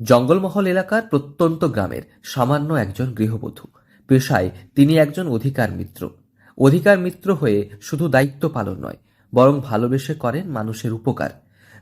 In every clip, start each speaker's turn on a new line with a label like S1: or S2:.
S1: জঙ্গলমহল এলাকার প্রত্যন্ত গ্রামের সামান্য একজন গৃহবধূ। পেশায় তিনি একজন অধিকার মিত্র। অধিকার মিত্র হয়ে শুধু দায়িত্ব পালন নয়, বরং ভালোবেসে করেন মানুষের উপকার।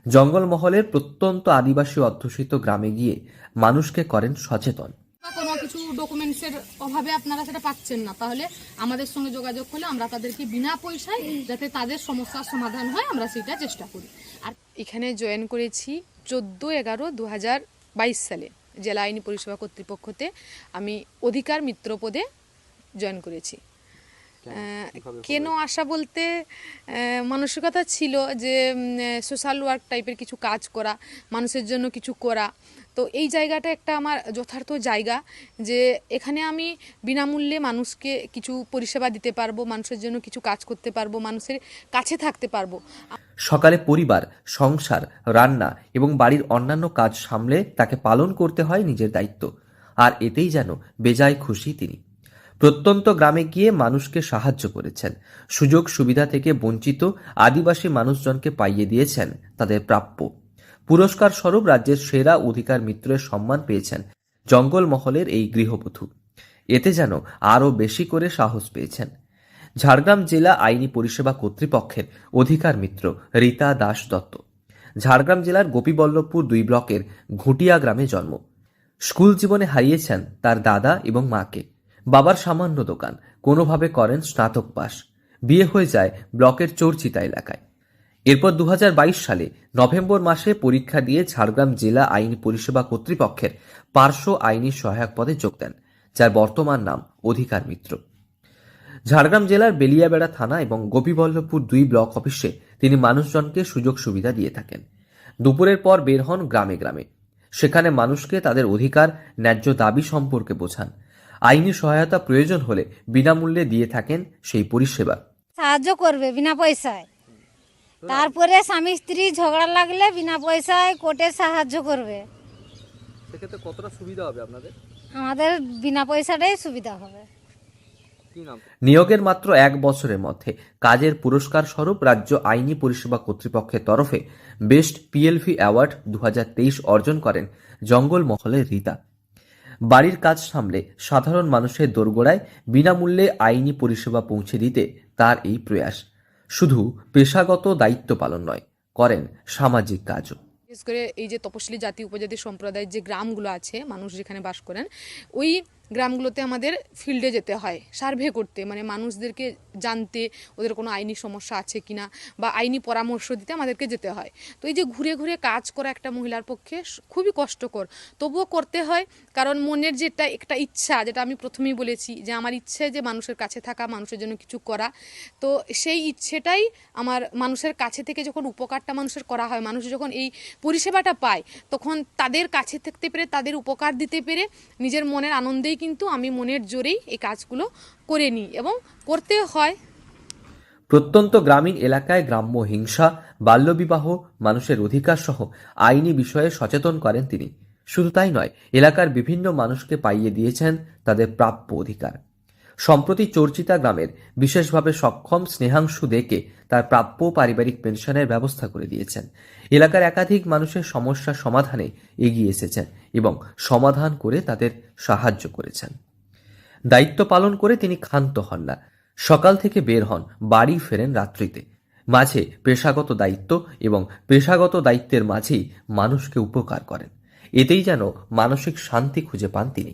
S1: জঙ্গলমহলের প্রত্যন্ত আদিবাসী অধ্যুষিত গ্রামে গিয়ে মানুষকে করেন সচেতন।
S2: বা কোনো কিছু ডকুমেন্টসের অভাবে আপনারা সেটা পাচ্ছেন না, তাহলে আমাদের সঙ্গে যোগাযোগ করলে আমরা তাদেরকে বিনা পয়সায় যাতে তাদের সমস্যার সমাধান হয় আমরা সেটা চেষ্টা করি। আর এখানে জয়েন করেছি 14/11/2022 সালে জেলা আইনি পরিষেবা কর্তৃপক্ষতে আমি অধিকার মিত্র পদে জয়েন করেছি। কেন আসা বলতে মানসিকতা ছিল যে সোশ্যাল ওয়ার্ক টাইপের কিছু কাজ করা, মানুষের জন্য কিছু করা। তো এই জায়গাটা একটা আমার যথার্থ জায়গা যে এখানে আমি বিনামূল্যে মানুষকে কিছু পরিষেবা দিতে পারবো, মানুষের জন্য কিছু কাজ করতে পারবো, মানুষের কাছে থাকতে পারবো।
S1: সকালে পরিবার, সংসার, রান্না এবং বাড়ির অন্যান্য কাজ সামলে তাকে পালন করতে হয় নিজের দায়িত্ব। আর এতেই যেন বেজায় খুশি তিনি। প্রত্যন্ত গ্রামে গিয়ে মানুষকে সাহায্য করেছেন, সুযোগ সুবিধা থেকে বঞ্চিত আদিবাসী মানুষজনকে পাইয়ে দিয়েছেন তাদের প্রাপ্য। পুরস্কার স্বরূপ রাজ্যের সেরা অধিকার মিত্রের সম্মান পেয়েছেন জঙ্গলমহলের এই গৃহবধূ। এতে যেন আরও বেশি করে সাহস পেয়েছেন। ঝাড়গ্রাম জেলা আইনি পরিষেবা কর্তৃপক্ষের অধিকার মিত্র রীতা দাস দত্ত। ঝাড়গ্রাম জেলার গোপীবল্লভপুর 2 ব্লকের ঘুটিয়া গ্রামে জন্ম। স্কুল জীবনে হারিয়েছেন তার দাদা এবং মাকে। বাবার সামান্য দোকান, কোনোভাবে করেন স্নাতক পাশ। বিয়ে হয়ে যায় ব্লকের চোরচিতা এলাকায়। এরপর 2022 সালে নভেম্বর মাসে পরীক্ষা দিয়ে ঝাড়গ্রাম জেলা আইনি পরিষেবা কর্তৃপক্ষের পার্শ্ব আইনি সহায়ক পদে যোগ দেন, যার বর্তমান নাম অধিকার মিত্র। ঝাড়গ্রাম জেলার বেলিয়াবেড়া থানা এবং গোপীবল্লভপুর 2 ব্লক অফিসে তিনি মানুষজনকে সুযোগ সুবিধা দিয়ে থাকেন। দুপুরের পর বের হন গ্রামে গ্রামে। সেখানে মানুষকে তাদের অধিকার, ন্যায্য দাবি সম্পর্কে বোঝান। আইনি সহায়তা প্রয়োজন হলে বিনামূল্যে দিয়ে থাকেন সেই পরিষেবা।
S3: সাহায্য করবে বিনা পয়সায়, তারপরে স্বামী স্ত্রী ঝগড়া লাগলে বিনা পয়সায় কোর্টে সাহায্য করবে।
S4: সেক্ষেত্রে কতটা সুবিধা হবে আপনাদের?
S3: আমাদের বিনা পয়সাটাই সুবিধা হবে।
S1: নিয়োগের মাত্র 1 বছরের মধ্যে কাজের পুরস্কার স্বরূপ রাজ্য আইনি পরিষেবা কর্তৃপক্ষের তরফে বেস্ট পিএলভি অ্যাওয়ার্ড 2023 অর্জন করেন জঙ্গলমহলের রীতা। বাড়ির কাজ সামলে সাধারণ মানুষের দোরগোড়ায় বিনামূল্যে আইনি পরিষেবা পৌঁছে দিতে তার এই প্রয়াস শুধু পেশাগত দায়িত্ব পালন নয়, করেন সামাজিক কাজও।
S2: বিশেষ করে এই যে তপশিলি জাতি উপজাতি সম্প্রদায়ের যে গ্রামগুলো আছে, মানুষ যেখানে বাস করেন, ওই গ্রামগুলোতে আমাদের ফিল্ডে যেতে হয় সার্ভে করতে, মানে মানুষদেরকে জানতে ওদের কোনো আইনি সমস্যা আছে কিনা বা আইনি পরামর্শ দিতে আমাদেরকে যেতে হয়। তো এই যে ঘুরে ঘুরে কাজ করা একটা মহিলার পক্ষে খুবই কষ্টকর, তবুও করতে হয়। কারণ মনের যেটা একটা ইচ্ছা, যেটা আমি প্রথমেই বলেছি যে আমার ইচ্ছে যে মানুষের কাছে থাকা, মানুষের জন্য কিছু করা, তো সেই ইচ্ছেটাই আমার মানুষের কাছে থেকে যখন উপকারটা মানুষের করা হয়, মানুষ যখন এই পরিষেবাটা পায়, তখন তাদের কাছে থাকতে পেরে, তাদের উপকার দিতে পেরে নিজের মনের আনন্দেই কিন্তু আমি মনের জোরেই এই কাজগুলো করে নিই এবং করতে হয়।
S1: প্রত্যন্ত গ্রামীণ এলাকায় গ্রাম্য হিংসা, বাল্যবিবাহ, মানুষের অধিকার সহ আইনি বিষয়ে সচেতন করেন তিনি। শুধু তাই নয়, এলাকার বিভিন্ন মানুষকে পাইয়ে দিয়েছেন তাদের প্রাপ্য অধিকার। সম্প্রতি চোরচিতা গ্রামের বিশেষভাবে সক্ষম স্নেহাংশু দেকে তার প্রাপ্য পারিবারিক পেনশনের ব্যবস্থা করে দিয়েছেন। এলাকার একাধিক মানুষের সমস্যা সমাধানে এগিয়ে এসেছেন এবং সমাধান করে তাদের সাহায্য করেছেন। দায়িত্ব পালন করে তিনি ক্ষান্ত হন না। সকাল থেকে বের হন, বাড়ি ফেরেন রাত্রিতে। মাঝে পেশাগত দায়িত্ব এবং পেশাগত দায়িত্বের মাঝেই মানুষকে উপকার করেন। এতেই যেন মানসিক শান্তি খুঁজে পান তিনি।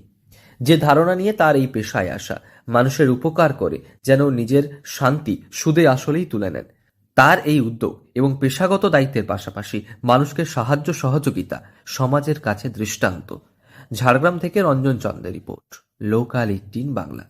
S1: যে ধারণা নিয়ে তার এই পেশায় আসা, মানুষের উপকার করে যেন নিজের শান্তি সুদে আসলেই তুলে নেন, তার এই উদ্যোগ এবং পেশাগত দায়িত্বের পাশাপাশি মানুষকে সাহায্য সহযোগিতা সমাজের কাছে দৃষ্টান্ত। ঝাড়গ্রাম থেকে রঞ্জন চন্দ্রের রিপোর্ট, লোকাল 18 বাংলা।